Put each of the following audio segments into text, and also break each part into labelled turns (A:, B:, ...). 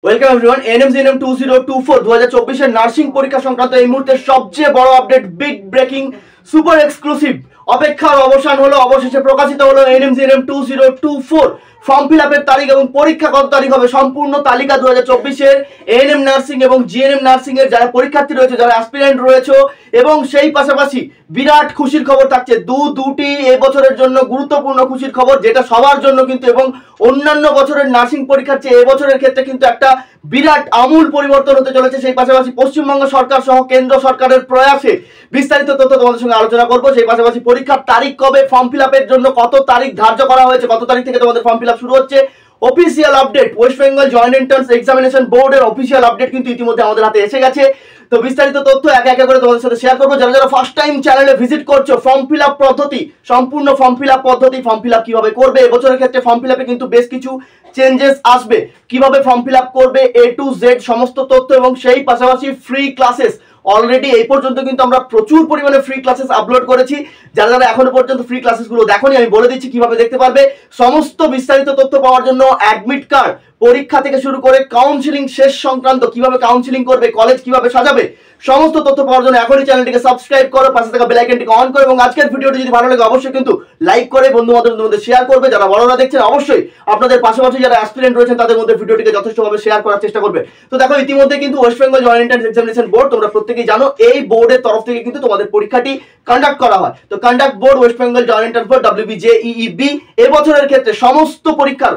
A: Welcome everyone. ANM GNM 2024 2024 এর nursing পরীক্ষা সংক্রান্ত এই মুহূর্তে সবচেয়ে বড় update, big breaking, super exclusive. অপেক্ষার অবসান হলো, অবশেষে প্রকাশিত হলো এনএমজিএনএম 2024 ফর্ম ফিল আপের তারিখ এবং পরীক্ষা কত তারিখ হবে। সম্পূর্ণ তালিকা 2024 এর এএনএম নার্সিং এবং জিএনএম নার্সিং এর যারা পরীক্ষার্থী রয়েছে, যারা অ্যাসপিরেন্ট রয়েছে, এবং সেই পাশাপাশি বিরাট খুশির খবর থাকছে। দুটি এবছরের জন্য গুরুত্বপূর্ণ খুশির খবর, যেটা সবার জন্য কিন্তু, এবং অন্যান্য বছরের নার্সিং পরীক্ষার চেয়ে এবছরের ক্ষেত্রে কিন্তু একটা বিরাট আমূল পরিবর্তন হতে চলেছে। সেই পাশাপাশি পশ্চিমবঙ্গ সরকার সহ কেন্দ্র সরকারের প্রয়াসে বিস্তারিত তথ্য তোমাদের সঙ্গে আলোচনা করবো। সেই পাশাপাশি পরীক্ষার তারিখ কবে, ফর্ম ফিল আপের জন্য কত তারিখ ধার্য করা হয়েছে, কত তারিখ থেকে তোমাদের ফর্ম ফিল আপ শুরু হচ্ছে, official update, West Bengal joint entrance examination বোর্ডের অফিসিয়াল আপডেট কিন্তু ইতিমধ্যে আমাদের হাতে এসে গেছে। তো বিস্তারিত তথ্য একে একে করে তোমাদের সাথে শেয়ার করবো। যারা যারা ফার্স্ট টাইম চ্যানেলে ভিজিট করছো, ফর্ম ফিল আপ পদ্ধতি, সম্পূর্ণ ফর্ম ফিল আপ পদ্ধতি, ফর্ম ফিল আপ কিভাবে করবে, এবছরের ক্ষেত্রে ফর্ম ফিল আপে কিন্তু বেশ কিছু চেঞ্জেস আসবে, কিভাবে ফর্ম ফিল আপ করবে, A to Z সমস্ত তথ্য, এবং সেই পাশাপাশি ফ্রি ক্লাসেস। অলরেডি এই পর্যন্ত কিন্তু আমরা প্রচুর পরিমাণে ফ্রি ক্লাসেস আপলোড করেছি। যারা যারা এখনো পর্যন্ত ফ্রি ক্লাসেসগুলো দেখোনি, আমি বলে দিচ্ছি কিভাবে দেখতে পারবে। সমস্ত বিস্তারিত তথ্য পাওয়ার জন্য অ্যাডমিট কার্ড, পরীক্ষা থেকে শুরু করে কাউন্সিলিং শেষ সংক্রান্ত, কিভাবে কাউন্সিলিং করবে, কলেজ কিভাবে সাজাবে, সমস্ত তথ্য পাওয়ার জন্য এখনই চ্যানেলটিকে সাবস্ক্রাইব করো, পাশে থাকা বেল আইকনটিকে অন করো, এবং আজকের ভিডিওটি যদি ভালো লাগে অবশ্যই কিন্তু লাইক করে বন্ধু বান্ধবদের মধ্যে শেয়ার করবে। যারা বড়রা দেখছেন অবশ্যই আপনাদের পাশাপাশি যারা অ্যাসপিরেন্ট রয়েছেন তাদের মধ্যে ভিডিওটিকে যথেষ্টভাবে শেয়ার করার চেষ্টা করবে। তো দেখো, ইতিমধ্যে কিন্তু West Bengal joint entrance examination board, তোমরা প্রত্যেকেই জানো, এই বোর্ডের তরফ থেকে কিন্তু তোমাদের পরীক্ষাটি কন্ডাক্ট করা হয়। তো conduct board, West Bengal joint entrance board, WBJEEB, এবছরের ক্ষেত্রে সমস্ত পরীক্ষার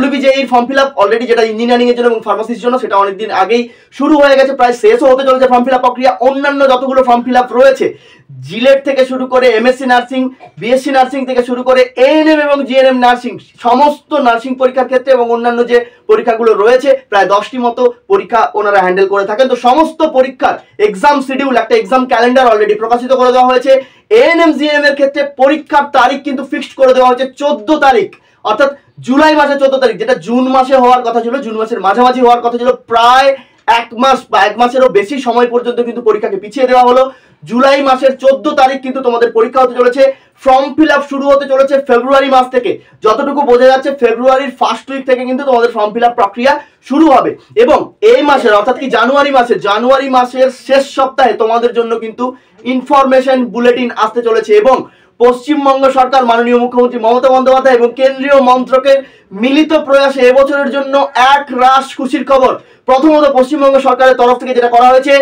A: WBJEE form fill up already, যেটা ইঞ্জিনিয়ারিং এর জন্য এবং ফার্মাসির জন্য, সেটা অনেকদিন আগেই শুরু হয়ে গেছে, প্রায় শেষও হতে চলেছে ফর্ম ফিল আপ প্রক্রিয়া। অন্যান্য যতগুলো ফর্ম ফিল আপ রয়েছে, জিলেট থেকে শুরু করে এমএসসি নার্সিং, বিএসসি নার্সিং থেকে শুরু করে এএনএম এবং জিএনএম নার্সিং, সমস্ত নার্সিং পরীক্ষার ক্ষেত্রে এবং অন্যান্য যে পরীক্ষাগুলো রয়েছে, প্রায় 10টি মতো পরীক্ষা ওনারা হ্যান্ডেল করে থাকেন। তো সমস্ত পরীক্ষার এক্সাম শিডিউল, একটা এক্সাম ক্যালেন্ডার অলরেডি প্রকাশিত করে দেওয়া হয়েছে। এএনএম জিএনএম এর ক্ষেত্রে পরীক্ষার তারিখ কিন্তু ফিক্সড করে দেওয়া হয়েছে 14 তারিখ, অর্থাৎ জুলাই মাসের 14 তারিখ, যেটা জুন মাসে হওয়ার কথা ছিল, জুন মাসের মাঝামাঝি হওয়ার কথা ছিল। প্রায় এক মাস বা এক মাসেরও বেশি সময় পর্যন্ত কিন্তু পরীক্ষাকে পিছিয়ে দেওয়া হলো। জুলাই মাসের 14 তারিখ কিন্তু তোমাদের পরীক্ষা হতে চলেছে। ফর্ম ফিল আপ শুরু হতে চলেছে ফেব্রুয়ারি মাস থেকে, যতটুকু বোঝা যাচ্ছে ফেব্রুয়ারির ফার্স্ট উইক থেকে কিন্তু তোমাদের ফর্ম ফিল আপ প্রক্রিয়া শুরু হবে। এবং এই মাসের, অর্থাৎ কি জানুয়ারি মাসের শেষ সপ্তাহে তোমাদের জন্য কিন্তু ইনফরমেশন বুলেটিন আসতে চলেছে। এবং পশ্চিমবঙ্গ সরকার, মাননীয় মুখ্যমন্ত্রী মমতা বন্দ্যোপাধ্যায় এবং কেন্দ্রীয় মন্ত্রকের মিলিত প্রয়াসে এবছরের জন্য এক রাশ খুশির খবর। প্রথমত পশ্চিমবঙ্গ সরকারের তরফ থেকে যেটা করা হয়েছে,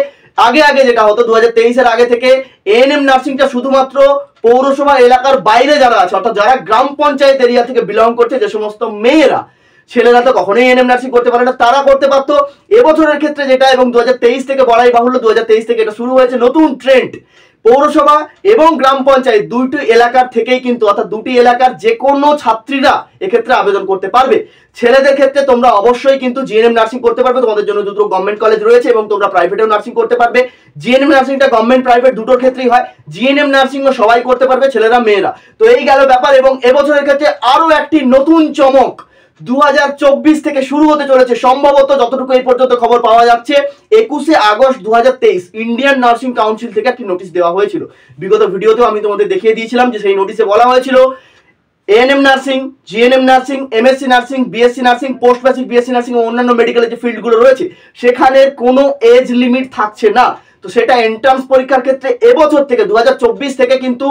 A: আগে যেটা হতো 2023-এর আগে থেকে এএনএম নার্সিংটা শুধুমাত্র পৌরসভা এলাকার বাইরে যারা আছে, অর্থাৎ যারা গ্রাম পঞ্চায়েত এরিয়া থেকে বিলং করছে, যে সমস্ত মেয়েরা, ছেলেরা তো কখনোই এএনএম নার্সিং করতে পারে না, তারা করতে পারতো। এবছরের ক্ষেত্রে যেটা, এবং 2023 থেকে বলাই বাহুল্য, 2023 থেকে এটা শুরু হয়েছে নতুন ট্রেন্ড। পৌরসভা এবং গ্রাম পঞ্চায়েত দুইটি এলাকার থেকেই কিন্তু, অর্থাৎ দুটি এলাকার যে কোনো ছাত্রীরা এক্ষেত্রে আবেদন করতে পারবে। ছেলেদের ক্ষেত্রে তোমরা অবশ্যই কিন্তু জিএনএম নার্সিং করতে পারবে, তোমাদের জন্য দুটো গভর্নমেন্ট কলেজ রয়েছে, এবং তোমরা প্রাইভেটেও নার্সিং করতে পারবে। জিএনএম নার্সিংটা গভর্নমেন্ট প্রাইভেট দুটোর ক্ষেত্রেই হয়। জিএনএম নার্সিংও সবাই করতে পারবে, ছেলেরা মেয়েরা। তো এই গেল ব্যাপার। এবং এবছরের ক্ষেত্রে আরো একটি নতুন চমক 2024 থেকে শুরু হতে চলেছে, সম্ভবত যতটুকু এই পর্যন্ত খবর পাওয়া যাচ্ছে 21 আগস্ট 2023 ইন্ডিয়ান নার্সিং কাউন্সিল থেকে একটি নোটিশ দেওয়া হয়েছিল। বিগত ভিডিওতেও আমি তোমাদের দেখিয়ে দিয়েছিলাম যে সেই নোটিশে বলা হয়েছিল ANM nursing, GNM nursing, MSc nursing, BSc nursing, post basic BSc nursing ও অন্যান্য মেডিকেলের যে ফিল্ডগুলো রয়েছে, সেখানে কোনো এজ লিমিট থাকছে না। তো সেটা এন্ট্রান্স পরীক্ষার ক্ষেত্রে এবছর থেকে 2024 থেকে কিন্তু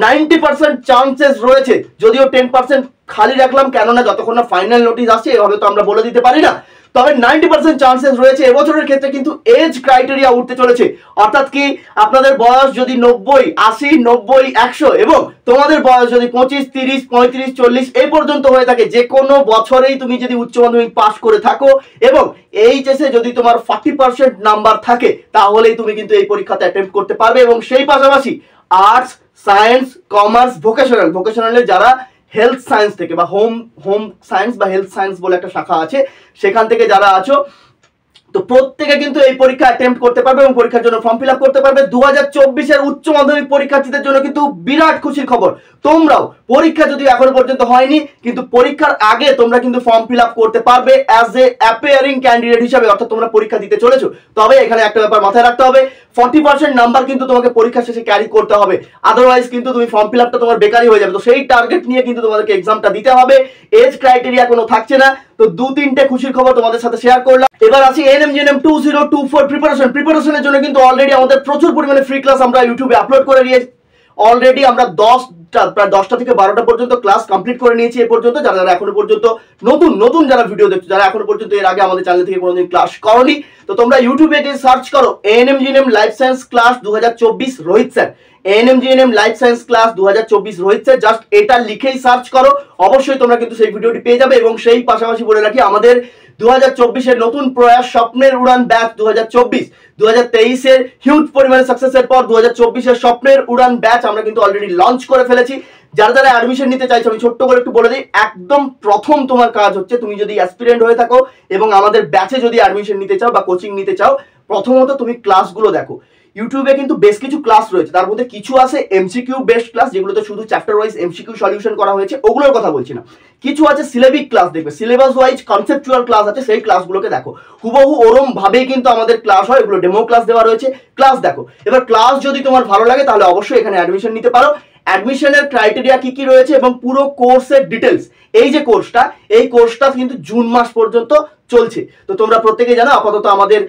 A: 90% চান্সেস রয়েছে, যদিও 10% খালি রাখলাম, কেননা যতক্ষণ না ফাইনাল নোটিশ আসছে এভাবে তো আমরা বলে দিতে পারি না। তবে 90% চান্সেস রয়েছে। এবছরের ক্ষেত্রে কিন্তু এজ ক্রাইটেরিয়া উঠতে চলেছে, অর্থাৎ কি আপনাদের বয়স যদি 90, 80, 90, 100 এবং তোমাদের বয়স যদি 25, 30, 35, 40 এই পর্যন্ত হয়ে থাকে, যে কোনো বছরেই তুমি যদি উচ্চ মাধ্যমিক পাস করে থাকো এবং এইচএসে যদি তোমার 40% নাম্বার থাকে, তাহলেই তুমি কিন্তু এই পরীক্ষাতে অ্যাটেম্প্ট করতে পারবে। এবং সেই পাশাপাশি আর্টস, সায়েন্স, কমার্স, ভোকেশনালে যারা হেলথ সায়েন্স থেকে বা হোম সায়েন্স বা হেলথ সায়েন্স বলে একটা শাখা আছে, সেখান থেকে যারা আছো, তো প্রত্যেকে কিন্তু এই পরীক্ষা অ্যাটেম্প্ট করতে পারবে এবং পরীক্ষার জন্য ফর্ম ফিল আপ করতে পারবে। 2024 এর উচ্চ মাধ্যমিক পরীক্ষার্থীদের জন্য কিন্তু বিরাট খুশির খবর। তোমরাও পরীক্ষা যদি এখনো পর্যন্ত হয়নি, কিন্তু পরীক্ষার আগে তোমরা কিন্তু ফর্ম ফিল আপ করতে পারবে অ্যাজ এ অ্যাপিয়ারিং ক্যান্ডিডেট হিসাবে, অর্থাৎ তোমরা পরীক্ষা দিতে চলেছো। তবে এখানে একটা ব্যাপার মাথায় রাখতে হবে, 40% নাম্বার কিন্তু তোমাকে পরীক্ষা শেষে ক্যারি করতে হবে, আদারওয়াইজ কিন্তু তুমি ফর্ম ফিল আপটা তোমার বেকারই হয়ে যাবে। তো সেই টার্গেট নিয়ে কিন্তু তোমাদেরকে এক্সামটা দিতে হবে। এজ ক্রাইটেরিয়া কোনো থাকছে না। তো 2-3টে খুশির খবর তোমাদের সাথে শেয়ার করলাম। এবার আসি NMGNM 2024 প্রিপারেশনের জন্য কিন্তু অলরেডি আমাদের প্রচুর পরিমাণে ফ্রি ক্লাস আমরা ইউটিউবে আপলোড করে দিয়েছি। অলরেডি আমরা প্রায় 10টা থেকে 12টা পর্যন্ত ক্লাস কমপ্লিট করে নিয়েছি এ পর্যন্ত। যারা এখনো পর্যন্ত নতুন যারা ভিডিও দেখছো, যারা এখনো পর্যন্ত এর আগে আমাদের চ্যানেল থেকে কোনোদিন ক্লাস করনি, তো তোমরা ইউটিউবে গিয়ে সার্চ করো NMGNM life science class 2024 Rohit sir, NMGNM life science class 2024 Rohit sir, just এটা লিখেই সার্চ করো, অবশ্যই তোমরা কিন্তু সেই ভিডিওটি পেয়ে যাবে। এবং সেই পাশাপাশি বলে রাখি, আমাদের 2024-এর নতুন প্রয়াস স্বপ্নের উড়ান ব্যাচ 2023-এর হিউজ পরিমাণে সাকসেসের পর 2024-এর স্বপ্নের উড়ান ব্যাচ আমরা কিন্তু অলরেডি লঞ্চ করে ফেলেছি। যারা অ্যাডমিশন নিতে চাইছো, আমি ছোট্ট করে একটু বলে দিই, একদম প্রথম তোমার কাজ হচ্ছে, তুমি যদি অ্যাসপিরেন্ট হয়ে থাকো এবং আমাদের ব্যাচে যদি অ্যাডমিশন নিতে চাও বা কোচিং নিতে চাও, প্রথমত তুমি ক্লাসগুলো দেখো। ইউটিউবে কিন্তু বেশ কিছু ক্লাস রয়েছে, তার মধ্যে কিছু আছে এমসিকিউ বেসড ক্লাস, যেগুলোতে শুধু চ্যাপ্টার ওয়াইজ এমসিকিউ সলিউশন করা হয়েছে, ওগুলোর কথা বলছি না। কিছু আছে সিলেবিক ক্লাস, দেখবে সিলেবাস ওয়াইজ কনসেপচুয়াল ক্লাস আছে, সেই ক্লাসগুলোকে দেখো। হুবহু ওরম ভাবেই কিন্তু আমাদের ক্লাস হয়, এগুলো ডেমো ক্লাস দেওয়া রয়েছে, ক্লাস দেখো। এবার ক্লাস যদি তোমার ভালো লাগে তাহলে অবশ্যই এখানে অ্যাডমিশন নিতে পারো। অ্যাডমিশনের ক্রাইটেরিয়া কি রয়েছে এবং পুরো কোর্সের ডিটেলস, এই যে কোর্সটা কিন্তু জুন মাস পর্যন্ত চলছে। তো তোমরা প্রত্যেকেই জানো, আপাতত আমাদের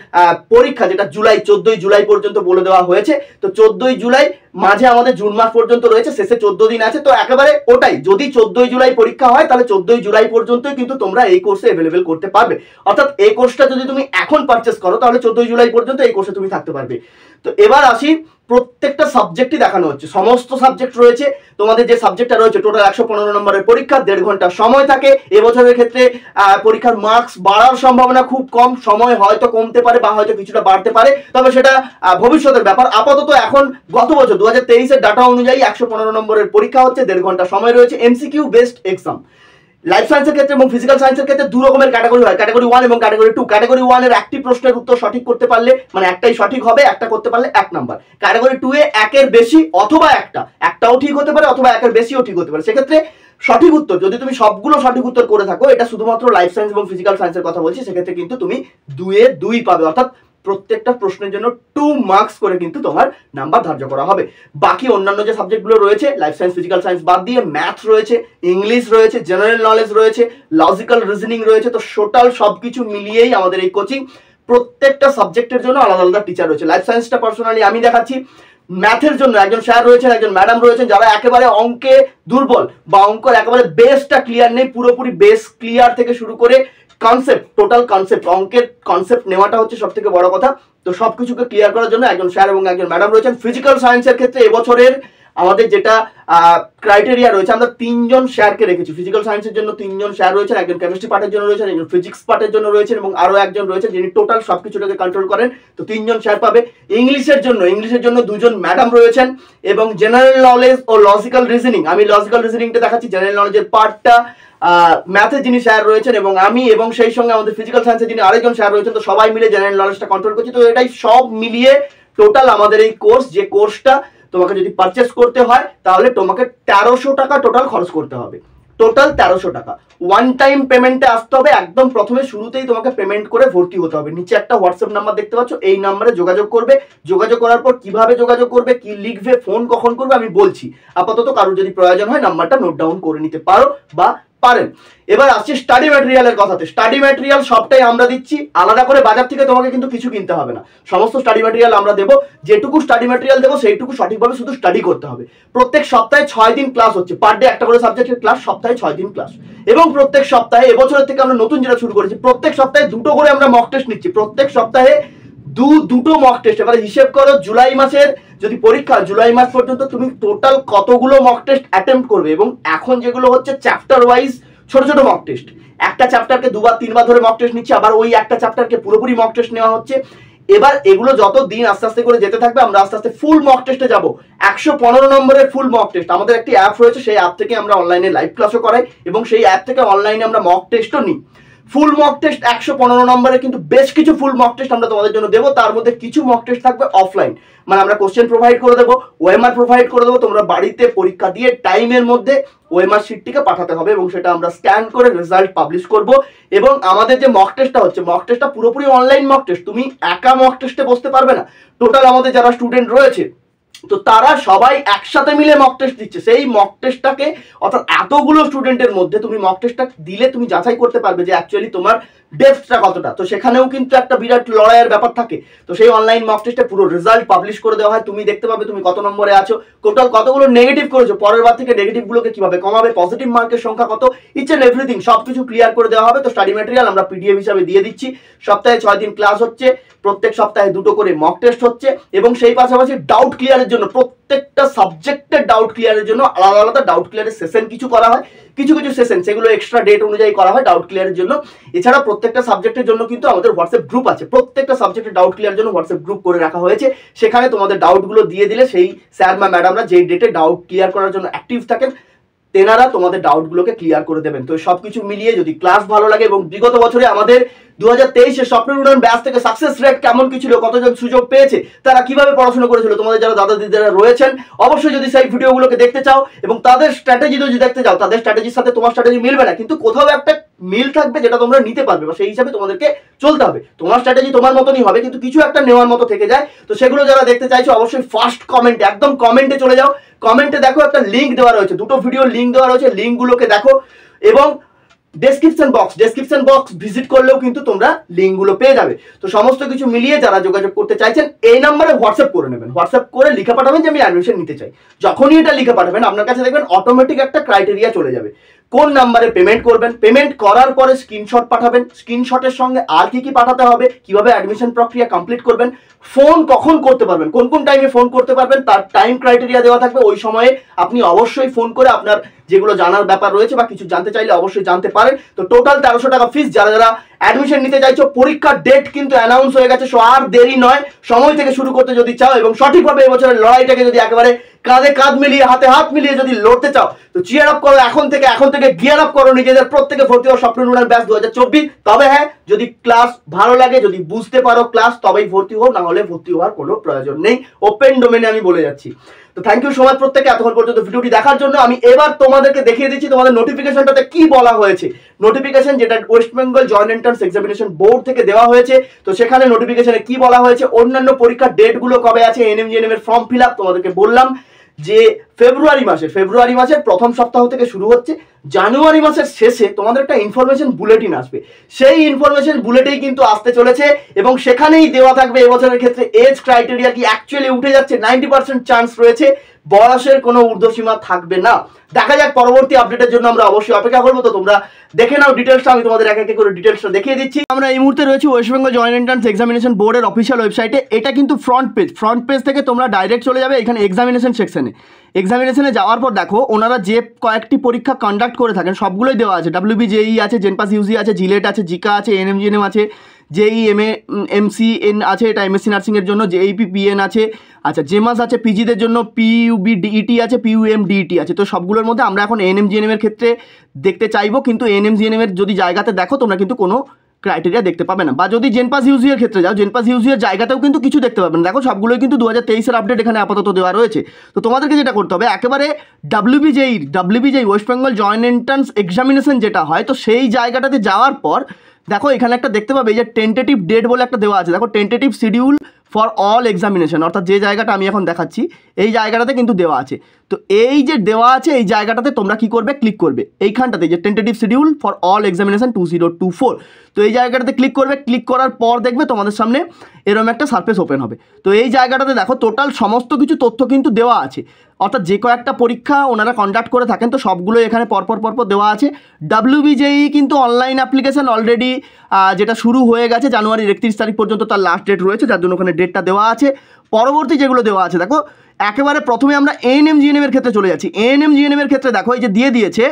A: পরীক্ষা যেটা 14 জুলাই পর্যন্ত বলে দেওয়া হয়েছে। তো 14 জুলাই মাঝে আমাদের জুন মাস পর্যন্ত রয়েছে, শেষে 14 দিন আছে। তো একেবারে ওটাই, যদি 14 জুলাই পরীক্ষা হয় তাহলে 14 জুলাই পর্যন্তই কিন্তু তোমরা এই কোর্সে অ্যাভেলেবেল করতে পারবে। অর্থাৎ এই কোর্সটা যদি তুমি এখন পারচেস করো তাহলে 14 জুলাই পর্যন্ত এই কোর্সে তুমি থাকতে পারবে। তো এবার আসি, প্রত্যেকটা সাবজেক্টই দেখানো হচ্ছে, সমস্ত সাবজেক্ট রয়েছে। তোমাদের যে সাবজেক্টটা রয়েছে টোটাল 115 নম্বরের পরীক্ষা, 1.5 ঘন্টা সময় থাকে। এবছরের ক্ষেত্রে পরীক্ষার মার্কস বাড়ার সম্ভাবনা খুব কম, সময় হয়তো কমতে পারে বা হয়তো কিছুটা বাড়তে পারে, তবে সেটা ভবিষ্যতের ব্যাপার। আপাতত এখন গত বছর 2023-এর ডাটা অনুযায়ী 115 নম্বরের পরীক্ষা হচ্ছে, 1.5 ঘন্টা সময় রয়েছে, এমসিকিউ বেসড এক্সাম। লাইফ সায়েন্সের ক্ষেত্রে এবং ফিজিক্যাল সায়েন্সের ক্ষেত্রে দু রকমের ক্যাটাগরি হয়, ক্যাটাগরি 1 এবং ক্যাটাগরি 2। ক্যাটাগরি 1 এর একটি প্রশ্নের উত্তর সঠিক করতে পারলে, মানে একটাই সঠিক হবে, একটা করতে পারলে 1 নাম্বার। ক্যাটাগরি 2 এ একের বেশি অথবা একটাও ঠিক হতে পারে অথবা একের বেশিও ঠিক হতে পারে। সেক্ষেত্রে সঠিক উত্তর, যদি তুমি সবগুলো সঠিক উত্তর করে থাকো, এটা শুধুমাত্র লাইফ সায়েন্স এবং ফিজিক্যাল সায়েন্সের কথা বলছি, সেক্ষেত্রে কিন্তু তুমি 2 এ 2 পাবে, অর্থাৎ প্রত্যেকটা প্রশ্নের জন্য 2 মার্কস করে কিন্তু তোমার নাম্বার ধার্য করা হবে। বাকি অন্যান্য যে সাবজেক্টগুলো রয়েছে, লাইফ সায়েন্স ফিজিক্যাল সায়েন্স বাদ দিয়ে ম্যাথ রয়েছে, ইংলিশ রয়েছে, জেনারেল নলেজ রয়েছে, লজিক্যাল রিজনিং রয়েছে। তো টোটাল সবকিছু মিলিয়েই আমাদের এই কোচিং, প্রত্যেকটা সাবজেক্টের জন্য আলাদা আলাদা টিচার রয়েছে। লাইফ সায়েন্সটা পার্সোনালি আমি দেখাচ্ছি, ম্যাথের জন্য একজন স্যার রয়েছেন, একজন ম্যাডাম রয়েছেন, যারা একেবারে অঙ্কে দুর্বল বা অঙ্কের একেবারে বেসটা ক্লিয়ার নেই, পুরোপুরি বেস ক্লিয়ার থেকে শুরু করে কনসেপ্ট, টোটাল কনসেপ্ট, অঙ্কের কনসেপ্ট নেওয়াটা হচ্ছে সব থেকে বড় কথা। তো সবকিছুকে ক্লিয়ার করার জন্য একজন স্যার এবং একজন ম্যাডাম রয়েছেন। ফিজিক্যাল সায়েন্সের ক্ষেত্রে এবছরের আমাদের যেটা ক্রাইটেরিয়া রয়েছে, আমরা 3 জন স্যারকে রেখেছি। ফিজিক্যাল সায়েন্সের জন্য 3 জন স্যার রয়েছেন, একজন কেমিস্ট্রি পার্টের জন্য রয়েছেন, একজন ফিজিক্স পার্টের জন্য রয়েছেন এবং আরো একজন রয়েছেন যিনি টোটাল সবকিছুটাকে কন্ট্রোল করেন। তো 3 জন স্যার পাবে। ইংলিশের জন্য 2 জন ম্যাডাম রয়েছেন এবং জেনারেল নলেজ ও লজিক্যাল রিজনিং, আমি লজিক্যাল রিজনিংটা দেখাচ্ছি, জেনারেল নলেজের পার্টটা ম্যাথের যিনি স্যার রয়েছেন এবং আমি, এবং সেই সঙ্গে আমাদের ফিজিক্যাল সায়েন্সের যিনি আরেকজন স্যার রয়েছেন। তো সবাই মিলে জেনারেল নলেজটা কন্ট্রোল করছি। তো এটাই সব মিলিয়ে টোটাল আমাদের এই কোর্স, যে কোর্সটা তোমাকে যদি পারচেস করতে হয় তাহলে তোমাকে 1300 টাকা টোটাল খরচ করতে হবে। টোটাল 1300 টাকা ওয়ান টাইম পেমেন্টে আসতে হবে। একদম প্রথমে শুরুতেই তোমাকে পেমেন্ট করে ভর্তি হতে হবে। নিচে একটা হোয়াটসঅ্যাপ নাম্বার দেখতে পাচ্ছ, এই নাম্বারে যোগাযোগ করবে। যোগাযোগ করার পর কিভাবে যোগাযোগ করবে, কি লিখবে, ফোন কখন করবে আমি বলছি। আপাতত কারোর যদি প্রয়োজন হয় নাম্বারটা নোট ডাউন করে নিতে পারো বা পারেন। এবার আসছে স্টাডি ম্যাটেরিয়ালের কথাতে। স্টাডি ম্যাটেরিয়াল সবটাই আমরা দিচ্ছি, আলাদা করে বাজার থেকে তোমাকে কিন্তু কিছু কিনতে হবে না। সমস্ত স্টাডি ম্যাটেরিয়াল আমরা দেবো। যেটুকু স্টাডি ম্যাটেরিয়াল দেবো সেইটুকু সঠিকভাবে শুধু স্টাডি করতে হবে। প্রত্যেক সপ্তাহে 6 দিন ক্লাস হচ্ছে, পার ডে একটা করে সাবজেক্টের ক্লাস, সপ্তাহে 6 দিন ক্লাস। এবং প্রত্যেক সপ্তাহে, এবছরের থেকে আমরা নতুন যেটা শুরু করেছি, প্রত্যেক সপ্তাহে 2টো করে আমরা মক টেস্ট নিচ্ছি। প্রত্যেক সপ্তাহে দুটো মক টেস্ট। এবারে হিসেব করো, জুলাই মাসের যদি পরীক্ষা, জুলাই মাস পর্যন্ত তুমি টোটাল কতগুলো মক টেস্ট অ্যাটেম্প্ট করবে। এবং এখন যেগুলো হচ্ছে চ্যাপ্টার ওয়াইজ ছোট ছোট মক টেস্ট, একটা চ্যাপ্টারকে 2-3 বার ধরে মক টেস্ট নিচ্ছে, আবার ওই একটা চ্যাপ্টারকে পুরোপুরি মক টেস্ট নেওয়া হচ্ছে। এবার এগুলো যত দিন আস্তে আস্তে করে যেতে থাকবে, আমরা আস্তে আস্তে ফুল মক টেস্টে যাবো। 115 নম্বরের ফুল মক টেস্ট। আমাদের একটি অ্যাপ রয়েছে, সেই অ্যাপ থেকে আমরা অনলাইনে লাইভ ক্লাসও করাই এবং সেই অ্যাপ থেকে অনলাইনে আমরা মক টেস্টও নিই। ফুল মক টেস্ট 115 নম্বরে কিন্তু বেশ কিছু ফুল মক টেস্ট আমরা তোমাদের জন্য দেবো। তার মধ্যে কিছু মক টেস্ট থাকবে অফলাইন, মানে আমরা কোশ্চেন প্রোভাইড করে দেবো, ওএমআর প্রোভাইড করে দেবো, তোমরা বাড়িতে পরীক্ষা দিয়ে টাইমের মধ্যে ওএমআর শিটটিকে পাঠাতে হবে এবং সেটা আমরা স্ক্যান করে রেজাল্ট পাবলিশ করব। এবং আমাদের যে মক টেস্টটা হচ্ছে, মক টেস্টটা পুরোপুরি অনলাইন মক টেস্ট, তুমি একা মক টেস্টে বসতে পারবে না। টোটাল আমাদের যারা স্টুডেন্ট রয়েছে তো তারা সবাই একসাথে মিলে মক টেস্ট দিচ্ছে। সেই মক টেস্টটাকে, অর্থাৎ এতগুলো স্টুডেন্টের মধ্যে তুমি মক টেস্টটা দিলে তুমি যাচাই করতে পারবে যে অ্যাকচুয়ালি তোমার ডেপথটা কতটা। তো সেখানেও কিন্তু একটা বিরাট লড়াইয়ের ব্যাপার থাকে। তো সেই অনলাইন মক টেস্টে পুরো রেজাল্ট পাবলিশ করে দেওয়া হয়, তুমি দেখতে পাবে তুমি কত নম্বরে আছো, টোটাল কতগুলো নেগেটিভ করেছো, পরের বার থেকে নেগেটিভগুলোকে কিভাবে কমাবে, পজিটিভ মার্কের সংখ্যা কত, ইচ এন্ড এভরিথিং সবকিছু ক্লিয়ার করে দেওয়া হবে। তো স্টাডি ম্যাটেরিয়াল আমরা পিডিএফ হিসাবে দিয়ে দিচ্ছি। সপ্তাহে 6 দিন ক্লাস হচ্ছে, প্রত্যেক সপ্তাহে 2টো করে মক টেস্ট হচ্ছে এবং সেই পাশাপাশি ডাউট ক্লিয়ারের জন্য, প্রত্যেকটা সাবজেক্টের ডাউট ক্লিয়ারের জন্য আলাদা আলাদা ডাউট ক্লিয়ারের সেশন কিছু করা হয়, কিছু কিছু সেশন সেগুলো এক্সট্রা ডেট অনুযায়ী করা হয় ডাউট ক্লিয়ারের জন্য। এছাড়া প্রত্যেকটা সাবজেক্টের জন্য কিন্তু আমাদের হোয়াটসঅ্যাপ গ্রুপ আছে, প্রত্যেকটা সাবজেক্টের ডাউট ক্লিয়ারের জন্য হোয়াটসঅ্যাপ গ্রুপ করে রাখা হয়েছে। সেখানে তোমাদের ডাউটগুলো দিয়ে দিলে সেই স্যার বা ম্যাডামরা যেই ডেটে ডাউট ক্লিয়ার করার জন্য অ্যাক্টিভ থাকেন তেনারা তোমাদের ডাউটগুলোকে ক্লিয়ার করে দেবেন। তো সবকিছু মিলিয়ে যদি ক্লাস ভালো লাগে এবং বিগত বছরে আমাদের 2023-এর স্বপ্নের উন্নয়ন ব্যাচ থেকে সাকসেস রেট কেমন কি ছিল, কতজন সুযোগ পেয়েছে, তারা কিভাবে পড়াশোনা করেছিল, তোমাদের যারা দাদা দিদিরা রয়েছেন অবশ্যই যদি সেই ভিডিওগুলোকে দেখতে চাও এবং তাদের স্ট্র্যাটেজি যদি দেখতে চাও, তাদের স্ট্র্যাটেজির সাথে তোমার স্ট্র্যাটেজি মিলবে না, কিন্তু কোথাও একটা মিল থাকবে যেটা তোমরা নিতে পারবে বা সেই হিসাবে তোমাদেরকে চলতে হবে। তোমার স্ট্র্যাটেজি তোমার মতনই হবে কিন্তু কিছু একটা নেওয়ার মতো থেকে যায়। তো সেগুলো যারা দেখতে চাইছো অবশ্যই ফার্স্ট কমেন্টে, একদম কমেন্টে চলে যাও, কমেন্টে দেখো একটা লিঙ্ক দেওয়া রয়েছে, 2টো ভিডিও লিঙ্ক দেওয়া রয়েছে, লিঙ্কগুলোকে দেখো এবং ডেসক্রিপশন বক্স ভিজিট করলেও কিন্তু তোমরা লিঙ্কগুলো পেয়ে যাবে। তো সমস্ত কিছু মিলিয়ে যারা যোগাযোগ করতে চাইছেন এই নাম্বারে হোয়াটসঅ্যাপ করে নেবেন, হোয়াটসঅ্যাপ করে লিখে পাঠাবেন যে আমি অ্যাডমিশন নিতে চাই। যখনই এটা লিখে পাঠাবেন আপনার কাছে দেখবেন অটোমেটিক একটা ক্রাইটেরিয়া চলে যাবে, কোন নাম্বারে পেমেন্ট করবেন, পেমেন্ট করার পরে স্ক্রিনশট পাঠাবেন, স্ক্রিনশটের সঙ্গে আর কি কি পাঠাতে হবে, কিভাবে অ্যাডমিশন প্রক্রিয়া কমপ্লিট করবেন, ফোন কখন করতে পারবেন, কোন কোন টাইমে ফোন করতে পারবেন তার টাইম ক্রাইটেরিয়া দেওয়া থাকবে। ওই সময়ে আপনি অবশ্যই ফোন করে আপনার যেগুলো জানার ব্যাপার রয়েছে বা কিছু জানতে চাইলে অবশ্যই জানতে পারেন। তো টোটাল 1300 টাকা ফিস। যারা যারা অ্যাডমিশন নিতে চাইছো পরীক্ষার ডেট কিন্তু অ্যানাউন্স হয়ে গেছে, সো আর দেরি নয়, সময় থেকে শুরু করতে যদি চাও এবং সঠিকভাবে এবছরের লড়াইটাকে যদি একেবারে কাঁধে কাঁধ মিলিয়ে হাতে হাত মিলিয়ে যদি লড়তে চাও তো চিয়ার আপ করো এখন থেকে গিয়ার আপ করো নিজেদের, প্রত্যেকে ভর্তি হওয়া স্বপ্নের উন্নয়ন ব্যাচ 2024। তবে হ্যাঁ, যদি ক্লাস ভালো লাগে, যদি বুঝতে পারো ক্লাস, তবেই ভর্তি হও, না হলে ভর্তি হওয়ার কোনো প্রয়োজন নেই। ওপেন ডোমেনে আমি বলে যাচ্ছি। তো থ্যাংক ইউ সো মাচ প্রত্যেকে এতক্ষণ পর্যন্ত ভিডিওটি দেখার জন্য। আমি এবার তোমাদেরকে দেখিয়ে দিচ্ছি তোমাদের নোটিফিকেশনটাতে কি বলা হয়েছে। নোটিফিকেশন যেটা West Bengal joint entrance examination board থেকে দেওয়া হয়েছে, তো সেখানে নোটিফিকেশনে কি বলা হয়েছে, অন্যান্য পরীক্ষার ডেটগুলো কবে আছে, এনএমজিএনএম এর ফর্ম ফিল আপ তোমাদেরকে বললাম যে ফেব্রুয়ারি মাসের প্রথম সপ্তাহ থেকে শুরু হচ্ছে, জানুয়ারি মাসের শেষে তোমাদের একটা ইনফরমেশন বুলেটিন আসবে। সেই ইনফরমেশন বুলেটিন কিন্তু আসতে চলেছে এবং সেখানেই দেওয়া থাকবে এবছরের ক্ষেত্রে এজ ক্রাইটেরিয়া কি অ্যাকচুয়ালি উঠে যাচ্ছে, 90% চান্স রয়েছে, বয়সের কোনো ঊর্ধ্বসীমা থাকবে না। দেখা যাক, পরবর্তী আপডেটের জন্য আমরা অবশ্যই অপেক্ষা করবো। তো তোমরা দেখে নাও ডিটেলসটা, আমি তোমাদের এক এক করে ডিটেলসটা দেখিয়ে দিচ্ছি। আমরা এই মুহূর্তে রয়েছি West Bengal joint entrance examination বোর্ডের অফিসিয়াল ওয়েবসাইটে। এটা কিন্তু ফ্রন্ট পেজ থেকে তোমরা ডাইরেক্ট চলে যাবে এখানে এক্সামিনেশন সেকশনে। এক্সামিনেশনে যাওয়ার পর দেখো ওনারা যে কয়েকটি পরীক্ষা কন্ডাক্ট করে থাকেন সবগুলোই দেওয়া আছে। WBJEE আছে, জেনপাস ইউজি আছে, জিলেট আছে, জিকা আছে, এনএমজিএনএম আছে, JEE MCN আছে, এটা MSc নার্সিংয়ের জন্য, JEP PN আছে, আচ্ছা জেমাস আছে, পিজিদের জন্য PUB-DET আছে, PUM-DET আছে। তো সবগুলোর মধ্যে আমরা এখন এনএমজিএনএম এর ক্ষেত্রে দেখতে চাইবো, কিন্তু এনএমজিএনএম এর যদি জায়গাতে দেখো তোমরা কিন্তু কোনো ক্রাইটেরিয়া দেখতে পাবে না। বা যদি জেনপাস ইউজি এর ক্ষেত্রে যাও, জেনপাস ইউজি এর জায়গাতেও কিন্তু কিছু দেখতে পাবে না। দেখো সবগুলোই কিন্তু 2023-এর আপডেট এখানে আপাতত দেওয়া রয়েছে। তো তোমাদেরকে যেটা করতে হবে, একেবারে WBJEE West Bengal joint entrance examination যেটা হয়, তো সেই জায়গাটাতে যাওয়ার পর দেখো এখানে একটা দেখতে পাবে যে টেন্টেটিভ ডেট বলে একটা দেওয়া আছে। দেখো tentative schedule for all examination, অর্থাৎ যে জায়গাটা আমি এখন দেখাচ্ছি এই জায়গাটাতে কিন্তু দেওয়া আছে। তো এই যে দেওয়া আছে এই জায়গাটাতে তোমরা কি করবে, ক্লিক করবে এইখানটাতে যে tentative schedule for all examination 2024। তো এই জায়গাটাতে ক্লিক করবে, ক্লিক করার পর দেখবে তোমাদের সামনে এরকম একটা সারফেস ওপেন হবে। তো এই জায়গাটাতে দেখো টোটাল সমস্ত কিছু তথ্য কিন্তু দেওয়া আছে, অর্থাৎ যে কয়েকটা পরীক্ষা ওনারা কন্ডাক্ট করে থাকেন তো সবগুলো এখানে পরপর দেওয়া আছে। WBJEE কিন্তু অনলাইন অ্যাপ্লিকেশন অলরেডি যেটা শুরু হয়ে গেছে, জানুয়ারির 31 তারিখ পর্যন্ত তার লাস্ট ডেট রয়েছে, যার জন্য ওখানে ডেটটা দেওয়া আছে। পরবর্তী যেগুলো দেওয়া আছে দেখো, একেবারে প্রথমে আমরা এএনএমজিএনএম এর ক্ষেত্রে চলে যাচ্ছি। এএনএমজিএনএম এর ক্ষেত্রে দেখো এই যে দিয়ে দিয়েছে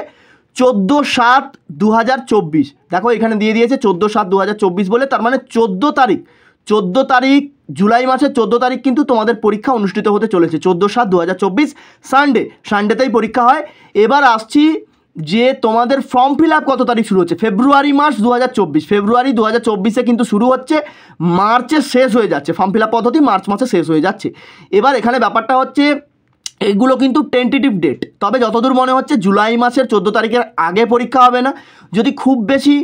A: 14/7/2024, দেখো এখানে দিয়ে দিয়েছে 14/7/2024 বলে, তার মানে 14 তারিখ জুলাই মাসের 14 তারিখ কিন্তু তোমাদের পরীক্ষা অনুষ্ঠিত হতে চলেছে। 14/7/2024 সানডেতেই পরীক্ষা হয়। এবার আসছি যে তোমাদের ফর্ম ফিল আপ কত তারিখ শুরু হচ্ছে, ফেব্রুয়ারি মাস 2024, ফেব্রুয়ারি 2024-এ কিন্তু শুরু হচ্ছে, মার্চে শেষ হয়ে যাচ্ছে ফর্ম ফিল আপ পদ্ধতি, মার্চ মাসে শেষ হয়ে যাচ্ছে। এবার এখানে ব্যাপারটা হচ্ছে এগুলো কিন্তু টেন্টেটিভ ডেট, তবে যতদূর মনে হচ্ছে জুলাই মাসের 14 তারিখের আগে পরীক্ষা হবে না। যদি খুব বেশি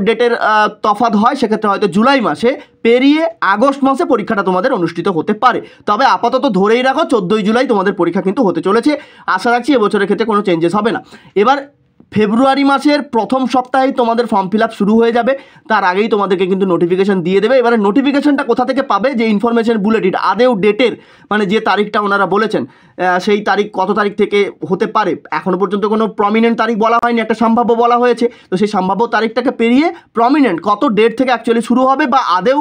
A: ডেটের তফাৎ হয় সেক্ষেত্রে হয়তো জুলাই মাসে পেরিয়ে আগস্ট মাসে পরীক্ষাটা তোমাদের অনুষ্ঠিত হতে পারে। তবে আপাতত ধরেই রাখো 14ই জুলাই তোমাদের পরীক্ষা কিন্তু হতে চলেছে। আশা রাখছি এবছরের ক্ষেত্রে কোনো চেঞ্জেস হবে না। এবার ফেব্রুয়ারি মাসের প্রথম সপ্তাহেই তোমাদের ফর্ম ফিল আপ শুরু হয়ে যাবে, তার আগেই তোমাদেরকে কিন্তু নোটিফিকেশান দিয়ে দেবে। এবারে নোটিফিকেশানটা কোথা থেকে পাবে, যে ইনফরমেশন বুলেটিন আদেও ডেটের মানে যে তারিখটা ওনারা বলেছেন সেই তারিখ কত তারিখ থেকে হতে পারে, এখনও পর্যন্ত কোনো প্রমিনেন্ট তারিখ বলা হয়নি, একটা সম্ভাব্য বলা হয়েছে। তো সেই সম্ভাব্য তারিখটাকে পেরিয়ে প্রমিনেন্ট কত ডেট থেকে অ্যাকচুয়ালি শুরু হবে, বা আদেও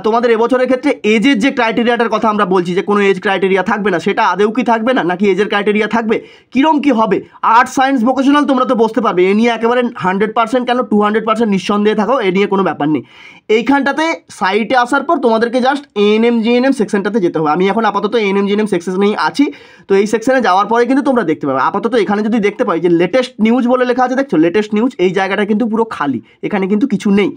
A: তোমাদের এবছরের ক্ষেত্রে এজের যে ক্রাইটেরিয়াটার কথা আমরা বলছি যে কোনো এজ ক্রাইটেরিয়া থাকবে না, সেটা আদেও কি থাকবে না, নাকি এজের ক্রাইটেরিয়া থাকবে, কীরকম কী হবে। আর্টস সায়েন্স ভোকেশনাল তোমরা তো বসতে পারবে, এ নিয়ে একেবারে 100% কেন 200% নিঃসন্দেহে থাকো, এ নিয়ে কোনো ব্যাপার নেই। এইখানটাতে সাইটে আসার পর তোমাদেরকে জাস্ট এএনএম জিএনএম সেকশনটাতে যেতে হবে। আমি এখন আপাতত এএনএম জিএনএম সেকশনেই আছি, তো এই সেকশনে যাওয়ার পরে কিন্তু তোমরা দেখতে পাবে। আপাতত এখানে যদি দেখতে পাই যে লেটেস্ট নিউজ বলে লেখা আছে, দেখছো লেটেস্ট নিউজ, এই জায়গাটা কিন্তু পুরো খালি, এখানে কিন্তু কিছু নেই।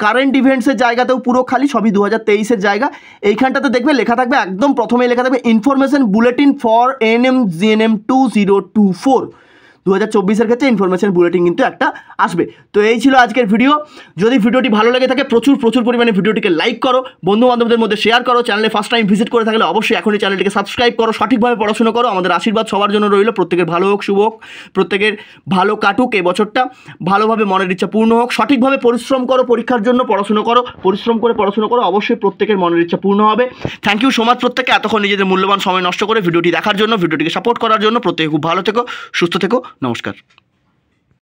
A: কারেন্ট ইভেন্টসের জায়গাতেও পুরো খালি, সবই 2023-এর জায়গা। এইখানটাতে দেখবে লেখা থাকবে, একদম প্রথমেই লেখা থাকবে information bulletin for ANM GNM 2024। 2024-এর ক্ষেত্রে ইনফরমেশন বুলেটিন কিন্তু একটা আসবে। তো এই ছিল আজকের ভিডিও। যদি ভিডিওটি ভালো লেগে থাকে প্রচুর পরিমাণে ভিডিওটিকে লাইক করো, বন্ধু বান্ধবদের মধ্যে শেয়ার করো। চ্যানেলে ফার্স্ট টাইম ভিজিট করে থাকলে অবশ্যই এখনই চ্যানেলটিকে সাবস্ক্রাইব করো। সঠিকভাবে পড়াশোনা করো, আমাদের আশীর্বাদ সবার জন্য রইল। প্রত্যেকের ভালো হোক, শুভ হোক, প্রত্যেকের ভালো কাটুক এই বছরটা, ভালোভাবে মনের ইচ্ছা পূর্ণ হোক। সঠিকভাবে পরিশ্রম করো, পরীক্ষার জন্য পড়াশোনা করো, পরিশ্রম করে পড়াশোনা করো, অবশ্যই প্রত্যেকের মনের ইচ্ছা পূর্ণ হবে। থ্যাংক ইউ সো মাচ প্রত্যেকে এতক্ষণ নিজেদের মূল্যবান সময় নষ্ট করে ভিডিওটি দেখার জন্য, ভিডিওটিকে সাপোর্ট করার জন্য। প্রত্যেকে খুব ভালো থেকো, সুস্থ থেকো, নমস্কার।